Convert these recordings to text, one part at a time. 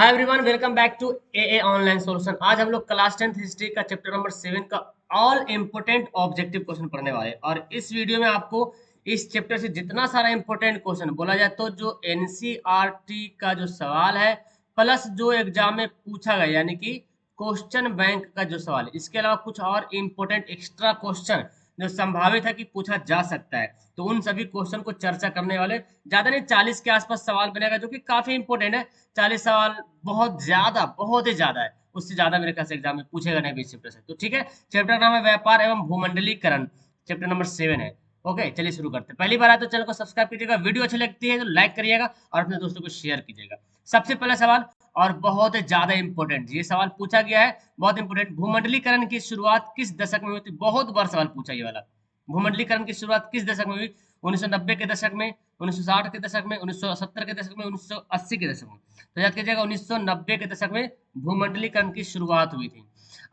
Hi everyone, welcome back to a online solution. आज हम लोग क्लास 10th हिस्ट्री का चैप्टर नंबर 7 का ऑल इंपोर्टेंट ऑब्जेक्टिव क्वेश्चन पढ़ने वाले हैं। और इस वीडियो में आपको इस चैप्टर से जितना सारा इंपोर्टेंट क्वेश्चन बोला जाए तो जो एनसीईआरटी का जो सवाल है प्लस जो एग्जाम में पूछा गया यानी कि क्वेश्चन बैंक का जो सवाल है, इसके अलावा कुछ और इंपोर्टेंट एक्स्ट्रा क्वेश्चन जो संभावित है कि पूछा जा सकता है, तो उन सभी क्वेश्चन को चर्चा करने वाले। ज्यादा नहीं, 40 के आसपास सवाल बनेगा जो कि काफी इंपोर्टेंट है। 40 सवाल बहुत ही ज्यादा है, उससे ज्यादा मेरे ख्याल से एग्जाम में पूछेगा नहीं बीस चैप्टर से। तो ठीक है, चैप्टर का नाम है व्यापार एवं भूमंडलीकरण, चैप्टर नंबर 7 है। ओके, चलिए शुरू करते हैं। पहली बार आए तो चैनल को सब्सक्राइब कीजिएगा, वीडियो अच्छी लगती है तो लाइक करिएगा और अपने दोस्तों को शेयर कीजिएगा। सबसे पहला सवाल और बहुत ज्यादा इंपॉर्टेंट, ये सवाल पूछा गया है, बहुत इंपॉर्टेंट। भूमंडलीकरण की शुरुआत किस दशक में हुई थी? बहुत बार सवाल पूछा ये वाला। भूमंडलीकरण की शुरुआत किस दशक में हुई? 1990 के दशक में, 1960 के दशक में, 1970 के दशक में, 1980 के दशक में। तो याद कीजिएगा 1990 के दशक में भूमंडलीकरण की शुरुआत हुई थी।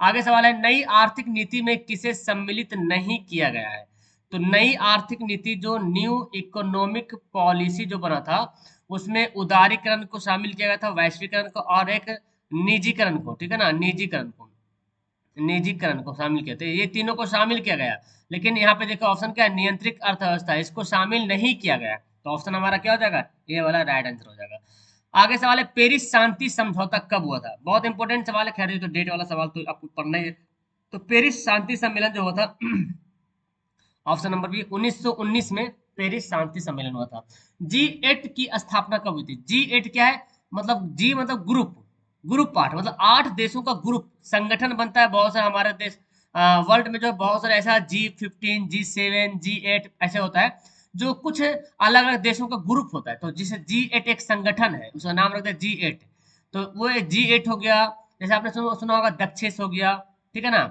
आगे सवाल है, नई आर्थिक नीति में किसे सम्मिलित नहीं किया गया है? तो नई आर्थिक नीति जो न्यू इकोनॉमिक पॉलिसी जो बना था, उसमें उदारीकरण को शामिल किया गया था, वैश्वीकरण को और एक निजीकरण को, ठीक है ना, निजीकरण को शामिल किया था। ये तीनों को शामिल किया गया, लेकिन यहाँ पे देखो ऑप्शन क्या है, नियंत्रित अर्थव्यवस्था, इसको शामिल नहीं किया गया। तो ऑप्शन हमारा क्या हो जाएगा? ये वाला राइट आंसर हो जाएगा। आगे सवाल है, पेरिस शांति समझौता कब हुआ था? बहुत इंपॉर्टेंट सवाल है। खैर ये तो डेट वाला सवाल तो आपको पढ़ना ही है। तो पेरिस शांति सम्मेलन जो हुआ था ऑप्शन नंबर बी 1919 में पेरिस शांति सम्मेलन हुआ था। G8 की स्थापना कब हुई थी? G8 क्या है? मतलब जी मतलब ग्रुप, ग्रुप आठ, मतलब 8 देशों का ग्रुप संगठन बनता है। बहुत सारे हमारे देश वर्ल्ड में जो बहुत सारे ऐसा G15, G7, G8 ऐसे होता है, जो कुछ अलग अलग देशों का ग्रुप होता है। तो जिसे G8 एक संगठन है, उसका नाम रखते हैं G8। तो वो G8 हो गया। जैसे आपने सुना होगा दक्षेस हो गया, ठीक है ना,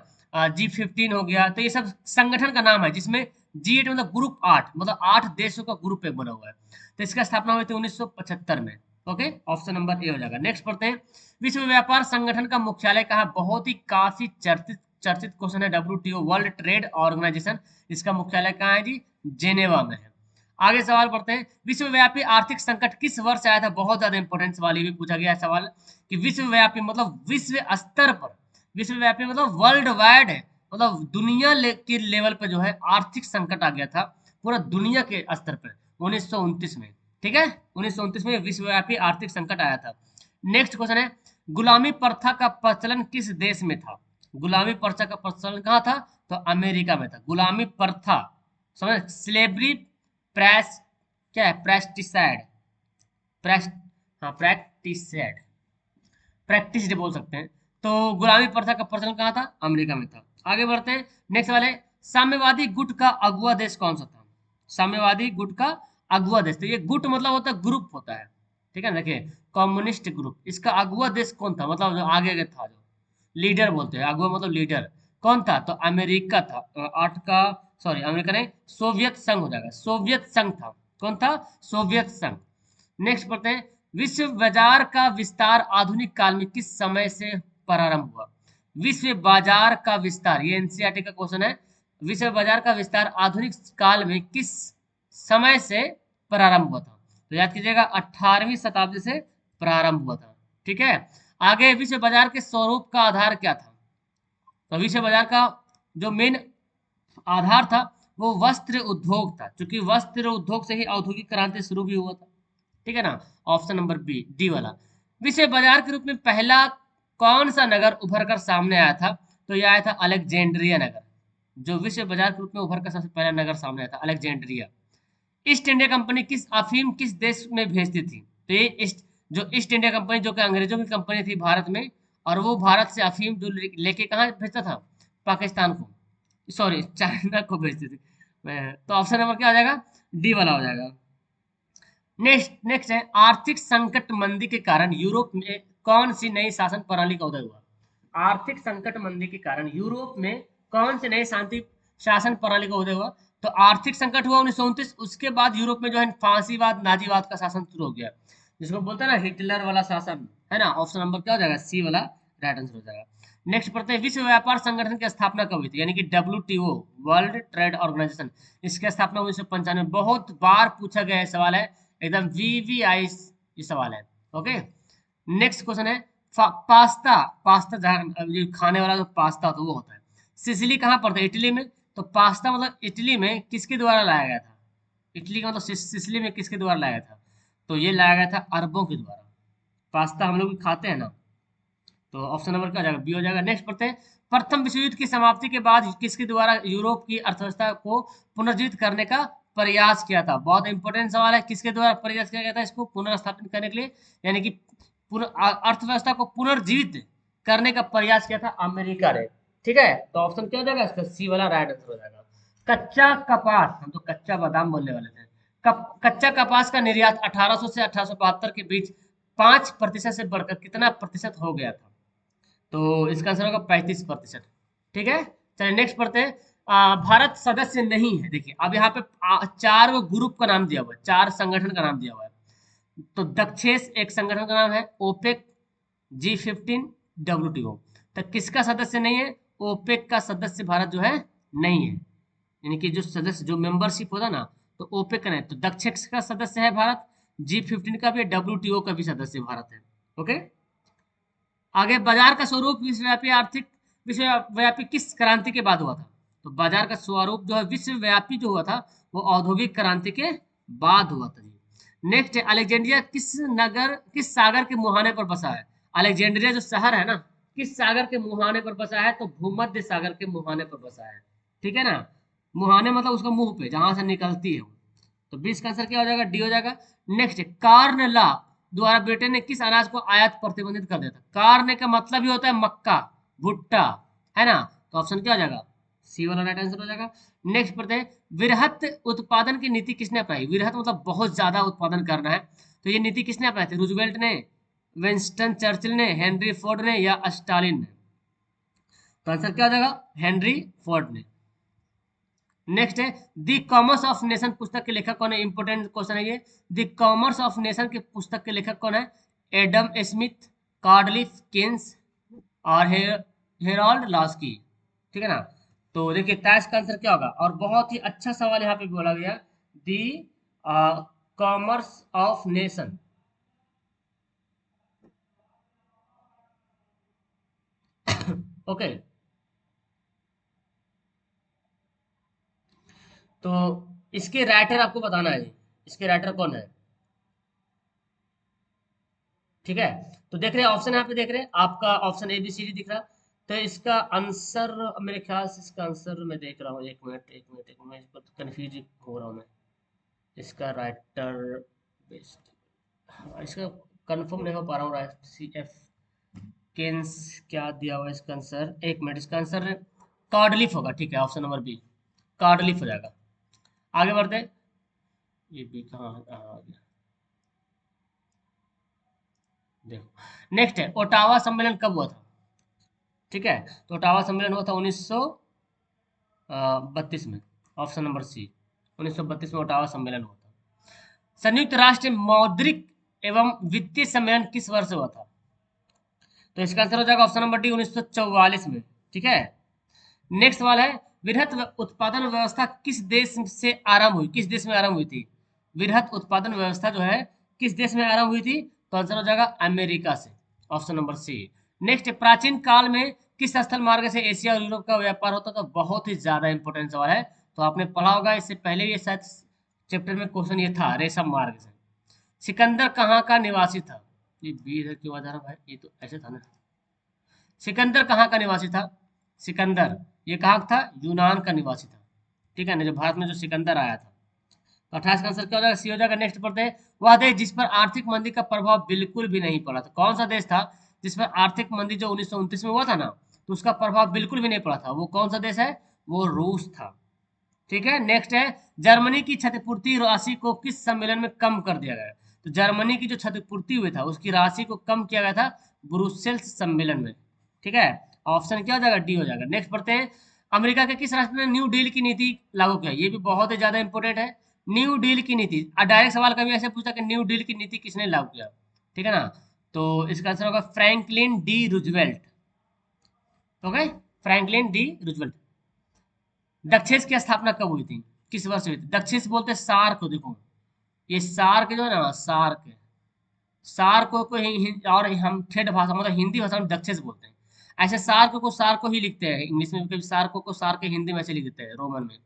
G15 हो गया। तो ये सब संगठन का नाम है, जिसमें G8 मतलब ग्रुप 8, मतलब 8 देशों का ग्रुप एक बना हुआ है। तो इसका स्थापना हुई थी 1975 में। ओके, ऑप्शन नंबर ए हो जाएगा। नेक्स्ट पढ़ते हैं, विश्व व्यापार संगठन का मुख्यालय कहाँ? बहुत ही काफी चर्चित चर्चित क्वेश्चन है। WTO, वर्ल्ड ट्रेड ऑर्गेनाइजेशन, इसका मुख्यालय कहाँ है जी? जेनेवा में है। आगे सवाल पढ़ते हैं, विश्वव्यापी आर्थिक संकट किस वर्ष आया था? बहुत ज्यादा इंपॉर्टेंट सवाल, ये भी पूछा गया है सवाल कि विश्वव्यापी मतलब विश्व स्तर पर, विश्वव्यापी मतलब वर्ल्ड वाइड है, मतलब दुनिया के लेवल पे जो है आर्थिक संकट आ गया था पूरा दुनिया के स्तर पर 1929 में। ठीक है, 1929 में विश्वव्यापी आर्थिक संकट आया था। नेक्स्ट क्वेश्चन है, गुलामी प्रथा का प्रचलन किस देश में था? गुलामी प्रथा का प्रचलन कहाँ था? तो अमेरिका में था गुलामी प्रथा। समझ, स्लेवरी प्रेस, क्या है, प्रेस्टिसाइड, प्रेस, हाँ प्रैक्टिसाइड, प्रैक्टिस बोल सकते हैं। तो गुलामी प्रथा का प्रचलन कहाँ था? अमेरिका में था। आगे बढ़ते हैं, नेक्स्ट वाले, साम्यवादी गुट का अगुआ देश कौन सा था? साम्यवादी गुट का अगुआ देश, तो ये गुट मतलब होता है ग्रुप होता है, ठीक है ना। देखिए, कम्युनिस्ट ग्रुप, इसका अगुआ देश कौन था? मतलब जो आगे के था, जो लीडर बोलते हैं, अगुआ मतलब लीडर, कौन था? तो अमेरिका था। आठ का, सॉरी अमेरिका नहीं, सोवियत संघ हो जाएगा, सोवियत संघ था। कौन था? सोवियत संघ। नेक्स्ट पढ़ते हैं, विश्व बाजार का विस्तार आधुनिक काल में किस समय से प्रारंभ हुआ? विश्व बाजार का विस्तार, ये एनसीईआरटी का क्वेश्चन है। विश्व बाजार का विस्तार आधुनिक काल में किस समय से प्रारंभ हुआ था? तो याद कीजिएगा 18वीं शताब्दी से प्रारंभ हुआ था। ठीक है, आगे विश्व बाजार के स्वरूप का आधार क्या था? तो विश्व बाजार का जो मेन आधार था वो वस्त्र उद्योग था, क्योंकि वस्त्र उद्योग से ही औद्योगिक क्रांति शुरू भी हुआ था। ठीक है ना, ऑप्शन नंबर बी, डी वाला। विश्व बाजार के रूप में पहला कौन सा नगर उभर कर सामने आया था? तो यह आया था अलेक्जेंड्रिया नगर, जो विश्व बाजार के रूप में उभर कर सबसे पहला नगर सामने आया था, अलेक्जेंड्रिया। ईस्ट इंडिया कंपनी किस अफीम किस देश में भेजती थी? तो ये जो ईस्ट इंडिया कंपनी, जो कि अंग्रेजों की कंपनी थी भारत में, और वो भारत से अफीम जो लेके कहाँ भेजता था? पाकिस्तान को, सॉरी चाइना को भेजती थी। तो ऑप्शन नंबर क्या हो जाएगा? डी वाला हो जाएगा। नेक्स्ट है, आर्थिक संकट मंदी के कारण यूरोप में कौन सी नई शासन प्रणाली का उदय हुआ? आर्थिक संकट मंदी के कारण यूरोप में कौन सी नई शांति शासन प्रणाली का उदय हुआ? तो आर्थिक संकट हुआ 1929, उसके बाद यूरोप में जो है फांसीवाद, नाजीवाद का शासन शुरू हो गया, जिसको बोलते हैं ना हिटलर वाला शासन, है ना। ऑप्शन नंबर क्या हो जाएगा? सी वाला राइट आंसर हो जाएगा। नेक्स्ट पढ़ते हैं, विश्व व्यापार संगठन की स्थापना कब हुई थी? यानी कि WTO, वर्ल्ड ट्रेड ऑर्गेनाइजेशन, इसकी स्थापना 1995। बहुत बार पूछा गया है सवाल है, एकदम वीवीआई ये सवाल है। ओके, नेक्स्ट क्वेश्चन है पास्ता। पास्ता जहाँ जो खाने वाला जो पास्ता होता है वो होता है। सिसिली कहाँ पड़ता है? इटली में। तो पास्ता मतलब इटली में किसके द्वारा लाया गया था? इटली का मतलब सिसिली में किसके द्वारा लाया गया था? तो ये लाया गया था अरबों के द्वारा। पास्ता हम लोग भी खाते हैं ना, तो ऑप्शन नंबर क्या हो जाएगा? बी हो जाएगा। नेक्स्ट पढ़ते हैं, प्रथम विश्व युद्ध की समाप्ति के बाद किसके द्वारा यूरोप की अर्थव्यवस्था को पुनर्जीवित करने का प्रयास किया था? बहुत इंपॉर्टेंट सवाल है, किसके द्वारा प्रयास किया गया था इसको पुनर्स्थापित करने के लिए, यानी कि अर्थव्यवस्था को पुनर्जीवित करने का प्रयास किया था अमेरिका ने। ठीक है, तो ऑप्शन क्या हो जाएगा इसका? सी वाला राइट आंसर हो जाएगा। कच्चा कपास, हम तो कच्चा बादाम बोलने वाले थे। कच्चा कपास का निर्यात 1800 से 1872 के बीच 5% से बढ़कर कितना प्रतिशत हो गया था? तो इसका आंसर होगा 35%। ठीक है, चलिए नेक्स्ट पढ़ते हैं। भारत सदस्य नहीं है। देखिए अब यहाँ पे चार वो ग्रुप का नाम दिया हुआ है, चार संगठन का नाम दिया हुआ है। तो दक्षेस एक संगठन का नाम है, ओपेक, G15, WTO। तो किसका सदस्य नहीं है? ओपेक का सदस्य भारत जो है नहीं है, यानी कि जो सदस्य जो मेंबरशिप होता ना, तो ओपेक का नहीं। तो दक्षेस का सदस्य है भारत, G15 का भी है, WTO का भी सदस्य भारत है। ओके, आगे बाजार का स्वरूप विश्वव्यापी आर्थिक विश्वव्यापी किस क्रांति के बाद हुआ था? तो बाजार का स्वरूप जो है विश्वव्यापी जो हुआ था वो औद्योगिक क्रांति के बाद हुआ था जी। नेक्स्ट है, अलेक्जेंड्रिया किस सागर के मुहाने पर बसा है? अलेक्जेंड्रिया जो शहर है ना, किस सागर के मुहाने पर बसा है? तो भूमध्य सागर के मुहाने पर बसा है। ठीक है ना, मुहाने मतलब उसका मुंह पे जहां से निकलती है वो। तो 20 का आंसर क्या हो जाएगा? डी हो जाएगा। नेक्स्ट, कार्न लॉ द्वारा ब्रिटेन ने किस अनाज को आयात प्रतिबंधित कर दिया था? कार्न का मतलब ही होता है मक्का, भुट्टा, है ना। तो ऑप्शन क्या हो जाएगा? सी वाला राइट आंसर हो जाएगा। नेक्स्ट पढ़ते हैं, वृहत उत्पादन की नीति किसने अपनाई? वृहत मतलब बहुत ज्यादा उत्पादन करना है, तो ये नीति किसने अपनाई थी? रूजवेल्ट ने, विंस्टन चर्चिल ने, हेनरी फोर्ड ने या स्टालिन ने? तो आंसर क्या हो जाएगा? हेनरी फोर्ड ने। नेक्स्ट है, द कॉमर्स ऑफ नेशन पुस्तक के लेखक कौन है? इंपोर्टेंट क्वेश्चन है ये। द कॉमर्स ऑफ नेशन के पुस्तक के लेखक कौन है? एडम स्मिथ, कार्डलिफ किन्स और हेरोल्ड लॉस्की। ठीक है ना, तो देखिए ताश का आंसर क्या होगा? और बहुत ही अच्छा सवाल यहाँ पे बोला गया, the commerce of nation. Okay, तो इसके राइटर आपको बताना है, इसके राइटर कौन है। ठीक है, तो देख रहे हैं ऑप्शन यहाँ पे, देख रहे हैं आपका ऑप्शन ABCD दिख रहा। तो इसका आंसर मेरे ख्याल से, इसका आंसर मैं देख रहा हूँ, एक मिनट एक मिनट एक मिनट, इस पर कंफ्यूज हो रहा हूँ मैं। इसका राइटर बेस्ट, हाँ, इसका कंफर्म नहीं हो पा रहा हूँ। राइट, CF केन्स क्या दिया हुआ है इसका आंसर? एक मिनट, इसका आंसर कार्डलिफ होगा। ठीक है, ऑप्शन नंबर बी, कार्डलिफ हो जाएगा। आगे बढ़ते हैं, ये बी कहाँ आ गया, देखो नेक्स्ट है, ओटावा सम्मेलन कब हुआ था? ठीक है, तो ओटावा सम्मेलन हुआ था 1932 में, ऑप्शन नंबर सी, 1932 में ओटावा सम्मेलन हुआ था। संयुक्त राष्ट्र मौद्रिक एवं वित्तीय सम्मेलन किस वर्ष हुआ था? तो इसका आंसर हो जाएगा ऑप्शन नंबर डी, 1944 में। ठीक है, नेक्स्ट सवाल है, वृहत उत्पादन व्यवस्था किस देश से आरंभ हुई? किस देश में आरंभ हुई थी? वृहत उत्पादन व्यवस्था जो है किस देश में आरंभ हुई थी? तो आंसर हो जाएगा अमेरिका से, ऑप्शन नंबर सी। नेक्स्ट, प्राचीन काल में किस स्थल मार्ग से एशिया और यूरोप का व्यापार होता था? बहुत ही ज्यादा इंपॉर्टेंट सवाल है, तो आपने पढ़ा होगा इससे पहले, ये शायद चैप्टर में क्वेश्चन ये था, रेशम मार्ग से। सिकंदर कहाँ का निवासी था? ये बी इधर क्यों आ जा रहा है? ये तो ऐसे था ना। सिकंदर कहाँ का निवासी था? सिकंदर ये कहाँ था? यूनान का निवासी था। ठीक है ना, जो भारत में जो सिकंदर आया था। तो 28 का आंसर क्या हो जाएगा? सी हो जाएगा। नेक्स्ट पढ़ते हैं, वह देश जिस पर आर्थिक मंदी का प्रभाव बिल्कुल भी नहीं पड़ा था, कौन सा देश था जिस पर आर्थिक मंदी जो 1929 में हुआ था ना, तो उसका प्रभाव बिल्कुल भी नहीं पड़ा था? वो कौन सा देश है? वो रूस था। ठीक है, नेक्स्ट है, जर्मनी की क्षतिपूर्ति राशि को किस सम्मेलन में कम कर दिया गया? तो जर्मनी की जो क्षतिपूर्ति हुई था उसकी राशि को कम किया गया था ब्रुसेल्स सम्मेलन में। ठीक है, ऑप्शन क्या हो जाएगा? डी हो जाएगा। नेक्स्ट पढ़ते हैं, अमेरिका के किस राष्ट्र ने न्यू डील की नीति लागू किया? ये भी बहुत ही ज्यादा इंपॉर्टेंट है, न्यू डील की नीति। डायरेक्ट सवाल कभी ऐसे पूछा कि न्यू डील की नीति किसने लागू किया? ठीक है ना, तो इसका आंसर होगा Franklin D Roosevelt. Okay, Franklin D Roosevelt. Dakshes की स्थापना कब हुई थी? किस वर्ष हुई थी? दक्षेस बोलते हैं सार्क को, देखो ये सार्क जो है ना, सार्क सार्को को और हम ठेठ भाषा मतलब हिंदी भाषा में दक्षिण बोलते हैं। ऐसे सार्क को सार्को ही लिखते हैं इंग्लिश में, कभी सार्को को सार्क हिंदी में ऐसे लिख देते हैं रोमन में।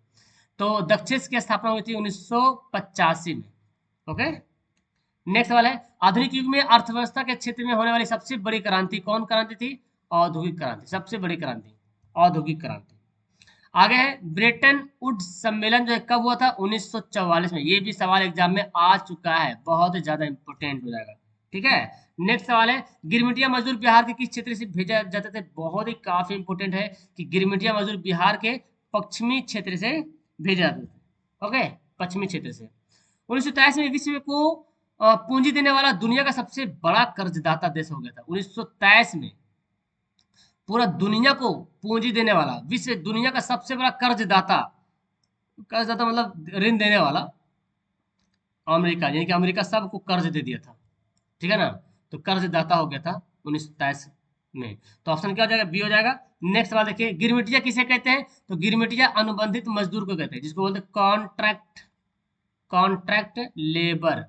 तो दक्षिण की स्थापना हुई थी 1985 में। ओके, नेक्स्ट सवाल है, आधुनिक युग में अर्थव्यवस्था के क्षेत्र में होने वाली सबसे बड़ी क्रांति कौन क्रांति थी? औद्योगिक क्रांति, सबसे बड़ी क्रांति औद्योगिक क्रांति। आगे है, ब्रेटन वुड्स सम्मेलन जो है कब हुआ था? 1944 में। ये भी सवाल एग्जाम में आ चुका है, बहुत ही ज्यादा इंपोर्टेंट हो जाएगा। ठीक है, नेक्स्ट सवाल है, गिरमिटिया मजदूर बिहार के किस क्षेत्र से भेजा जाते थे? बहुत ही काफी इंपोर्टेंट है कि गिरमिटिया मजदूर बिहार के पश्चिमी क्षेत्र से भेजे जाते थे। ओके, पश्चिमी क्षेत्र से। 1923 में विश्व को पूंजी देने वाला दुनिया का सबसे बड़ा कर्जदाता देश हो गया था 1923 में। पूरा दुनिया को पूंजी देने वाला, विश्व दुनिया का सबसे बड़ा कर्जदाता, कर्जदाता मतलब ऋण देने वाला अमेरिका, यानी कि अमेरिका सबको कर्ज दे दिया था। ठीक है ना, तो कर्जदाता हो गया था 1923 में। तो ऑप्शन क्या हो जाएगा? बी हो जाएगा। नेक्स्ट सवाल देखिए, गिरमिटिया किसे कहते हैं? तो गिरमिटिया अनुबंधित मजदूर को कहते हैं, जिसको बोलते हैं कॉन्ट्रैक्ट लेबर।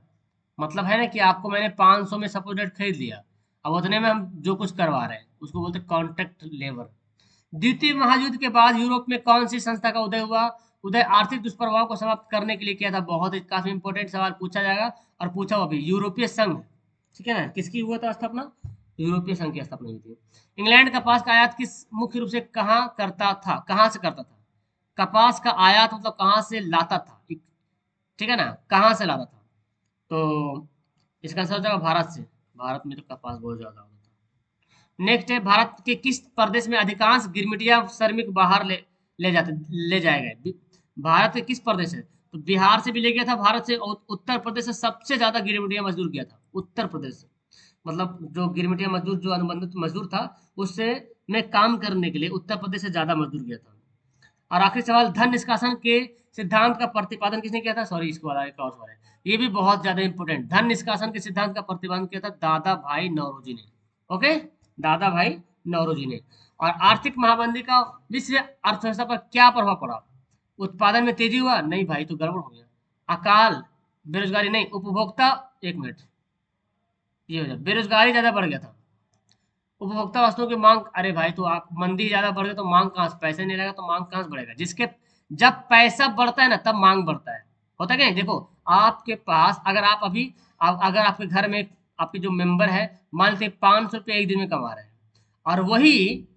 मतलब है ना कि आपको मैंने 500 में सपोज डेट खरीद लिया, अब उतने में हम जो कुछ करवा रहे हैं उसको बोलते हैं कॉन्ट्रैक्ट लेबर। द्वितीय महायुद्ध के बाद यूरोप में कौन सी संस्था का उदय हुआ? उदय आर्थिक दुष्प्रभाव को समाप्त करने के लिए किया था। बहुत ही काफी इंपॉर्टेंट सवाल पूछा जाएगा और पूछा हुआ भी, यूरोपीय संघ। ठीक है ना, किसकी हुआ था स्थापना? यूरोपीय संघ की स्थापना हुई थी। इंग्लैंड कपास का आयात किस मुख्य रूप से कहाँ करता था? कहाँ से करता था? कपास का आयात मतलब कहाँ से लाता था, ठीक है ना, कहाँ से लाता था? तो इसका आंसर हो जाएगा भारत से। भारत में तो कपास बहुत ज्यादा होता था। नेक्स्ट है, भारत के किस प्रदेश में अधिकांश गिरमिटिया श्रमिक बाहर ले जाए गए? भारत के किस प्रदेश है? तो बिहार से भी ले गया था भारत से, और उत्तर प्रदेश से सबसे ज्यादा गिरमिटिया मजदूर गया था, उत्तर प्रदेश से। मतलब जो गिरमिटिया मजदूर जो अनुबंधित मजदूर था उससे में काम करने के लिए उत्तर प्रदेश से ज्यादा मजदूर गया था। और आखिरी सवाल, धन निष्कासन के सिद्धांत का प्रतिपादन किसने किया था? सॉरी, इसके बाद एक और सवाल है, ये भी बहुत ज्यादा इंपॉर्टेंट। धन निष्कासन के सिद्धांत का प्रतिपादन किया था दादा भाई नौरोजी ने। ओके, दादा भाई नौरोजी ने। और आर्थिक महामंदी का विश्व अर्थव्यवस्था पर क्या प्रभाव पड़ा? उत्पादन में तेजी हुआ? नहीं भाई, तो गड़बड़ हो गया। अकाल, बेरोजगारी नहीं, उपभोक्ता, एक मिनट, ये हो जाए, बेरोजगारी ज्यादा बढ़ गया था। उपभोक्ता वस्तुओं की मांग, अरे भाई तो आप मंदी ज्यादा बढ़ गई तो मांग कहाँ से, पैसे नहीं रहेगा तो मांग कहाँ से बढ़ेगा? जिसके जब पैसा बढ़ता है ना तब मांग बढ़ता है। होता क्या है, देखो आपके पास अगर आप अभी अगर आपके घर में आपके जो मेंबर है मान लीजिए 500 रुपये एक दिन में कमा रहे हैं, और वही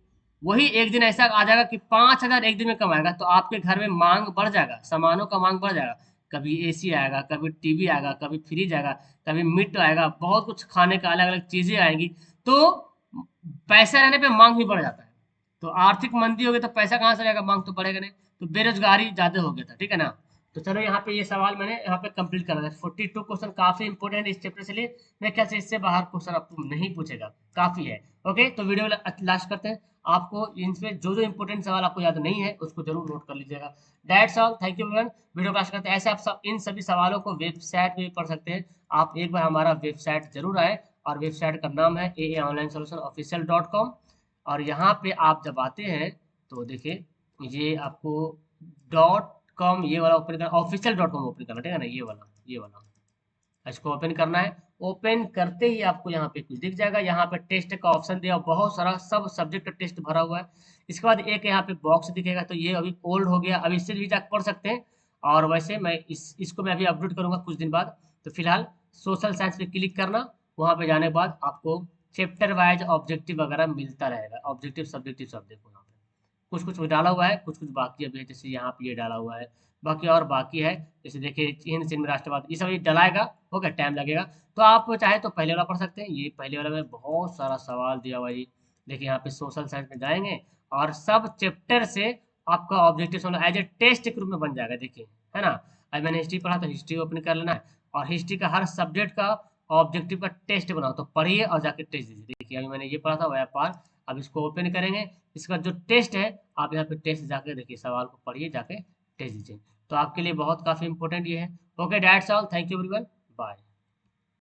वही एक दिन ऐसा आ जाएगा कि 5,000 एक दिन में कमाएगा, तो आपके घर में मांग बढ़ जाएगा, सामानों का मांग बढ़ जाएगा। कभी एसी आएगा, कभी टीवी आएगा, कभी फ्रिज आएगा, कभी मीट आएगा, बहुत कुछ खाने का अलग अलग चीजें आएंगी। तो पैसा रहने पे मांग भी बढ़ जाता है। तो आर्थिक मंदी हो गई तो पैसा कहाँ से रहेगा, मांग तो बढ़ेगा नहीं। तो बेरोजगारी ज्यादा हो गया था। ठीक है ना, तो चलो यहाँ पे ये सवाल मैंने यहाँ पे कंप्लीट करा था। 42 क्वेश्चन काफी इंपॉर्टेंट इस चैप्टर से लिए, मेरे ख्याल से इससे बाहर क्वेश्चन आपको नहीं पूछेगा, काफी है। ओके, तो वीडियो लास्ट करते हैं। आपको इनसे जो जो इंपॉर्टेंट सवाल आपको याद नहीं है उसको जरूर नोट कर लीजिएगा। That's all, thank you everyone. Video class करते हैं, ऐसे आप सब इन सभी सवालों को वेबसाइट पे भी पढ़ सकते हैं। आप एक बार हमारा वेबसाइट जरूर आए, और वेबसाइट का नाम है AAOnlineSolutionOfficial.com। और यहाँ पे आप जब आते हैं तो देखिए ये आपको .com ये वाला ओपन करना, official.com ओपन करना, ठीक है ना, ये वाला इसको ओपन करना है। ओपन करते ही आपको यहाँ पे कुछ दिख जाएगा, यहाँ पे टेस्ट का ऑप्शन दिया, बहुत सारा सब सब्जेक्ट का टेस्ट भरा हुआ है। इसके बाद एक यहाँ पे बॉक्स दिखेगा, तो ये अभी ओल्ड हो गया, अभी इससे भी जाकर पढ़ सकते हैं। और वैसे मैं इसको मैं अभी अपडेट करूंगा कुछ दिन बाद। तो फिलहाल सोशल साइंस पे क्लिक करना, वहाँ पे जाने के बाद आपको चैप्टर वाइज ऑब्जेक्टिव वगैरह मिलता रहेगा, ऑब्जेक्टिव सब्जेक्टिव सब देखो यहाँ पे कुछ कुछ डाला हुआ है, कुछ कुछ बाकी अभी है, जैसे यहाँ पे ये डाला हुआ है, बाकी और बाकी है। जैसे देखिए हिंद सिंह राष्ट्रवाद, ये सब ये डलाएगा, हो गया, टाइम लगेगा। तो आप चाहे तो पहले वाला पढ़ सकते हैं, ये पहले वाला में बहुत सारा सवाल दिया हुआ है। देखिए यहाँ पे सोशल साइंस में जाएंगे और सब चैप्टर से आपका ऑब्जेक्टिव एज ए टेस्ट के रूप में बन जाएगा। देखिए है ना, अब मैंने हिस्ट्री पढ़ा तो हिस्ट्री ओपन कर लेना है, और हिस्ट्री का हर सब्जेक्ट का ऑब्जेक्टिव का टेस्ट बनाओ, तो पढ़िए और जाके टेस्ट दीजिए। देखिए अभी मैंने ये पढ़ा था व्यापार, अब इसको ओपन करेंगे, इसका जो टेस्ट है आप यहाँ पे टेस्ट जाके देखिए, सवाल को पढ़िए, जाके टेस्ट दीजिए। तो आपके लिए बहुत काफी इंपॉर्टेंट ये है। Okay, that's all, thank you everyone, bye.